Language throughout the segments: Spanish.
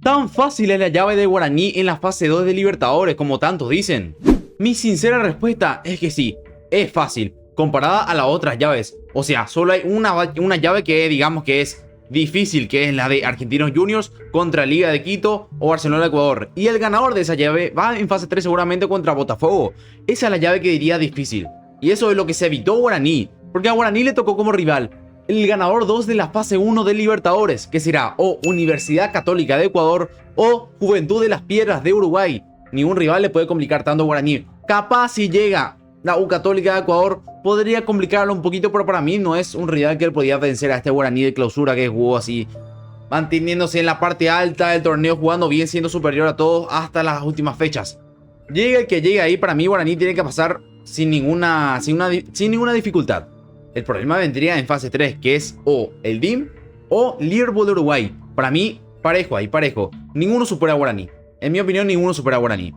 ¿Tan fácil es la llave de Guaraní en la fase 2 de Libertadores como tantos dicen? Mi sincera respuesta es que sí, es fácil, comparada a las otras llaves. O sea, solo hay una llave que digamos que es difícil, que es la de Argentinos Juniors contra Liga de Quito o Barcelona de Ecuador. Y el ganador de esa llave va en fase 3 seguramente contra Botafogo. Esa es la llave que diría difícil. Y eso es lo que se evitó Guaraní, porque a Guaraní le tocó como rival el ganador 2 de la fase 1 de Libertadores, que será o Universidad Católica de Ecuador o Juventud de las Piedras de Uruguay. Ningún rival le puede complicar tanto a Guaraní. Capaz si llega la U Católica de Ecuador podría complicarlo un poquito, pero para mí no es un rival que él podía vencer a este Guaraní de Clausura que jugó así, manteniéndose en la parte alta del torneo, jugando bien, siendo superior a todos hasta las últimas fechas. Llegue el que llegue ahí, para mí Guaraní tiene que pasar sin ninguna dificultad. El problema vendría en fase 3, que es o el DIM o Liverpool de Uruguay. Para mí, parejo ahí, parejo. Ninguno supera a Guaraní. En mi opinión, ninguno supera a Guaraní.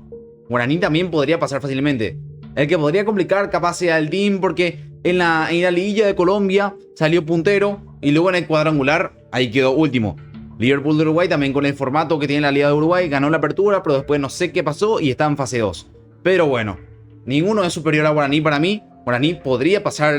Guaraní también podría pasar fácilmente. El que podría complicar capaz sea el DIM, porque en la liguilla de Colombia salió puntero y luego en el cuadrangular ahí quedó último. Liverpool de Uruguay también con el formato que tiene la Liga de Uruguay ganó la apertura, pero después no sé qué pasó y está en fase 2. Pero bueno, ninguno es superior a Guaraní para mí. Guaraní podría pasar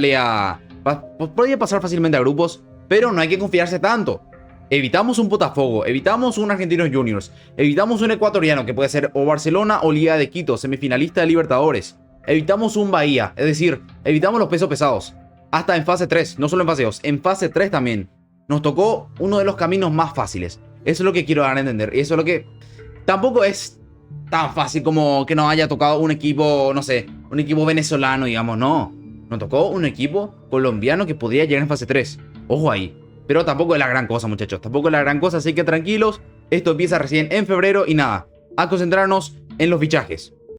fácilmente a grupos, pero no hay que confiarse tanto. Evitamos un Botafogo, evitamos un Argentinos Juniors, evitamos un ecuatoriano que puede ser o Barcelona o Liga de Quito, semifinalista de Libertadores. Evitamos un Bahía, es decir, evitamos los pesos pesados. Hasta en fase 3, no solo en fase 2, en fase 3 también. Nos tocó uno de los caminos más fáciles. Eso es lo que quiero dar a entender. Y eso es lo que tampoco es tan fácil como que nos haya tocado un equipo, no sé, un equipo venezolano, digamos, no. Nos tocó un equipo colombiano que podría llegar en fase 3. Ojo ahí. Pero tampoco es la gran cosa, muchachos. Tampoco es la gran cosa, así que tranquilos. Esto empieza recién en febrero y nada, a concentrarnos en los fichajes.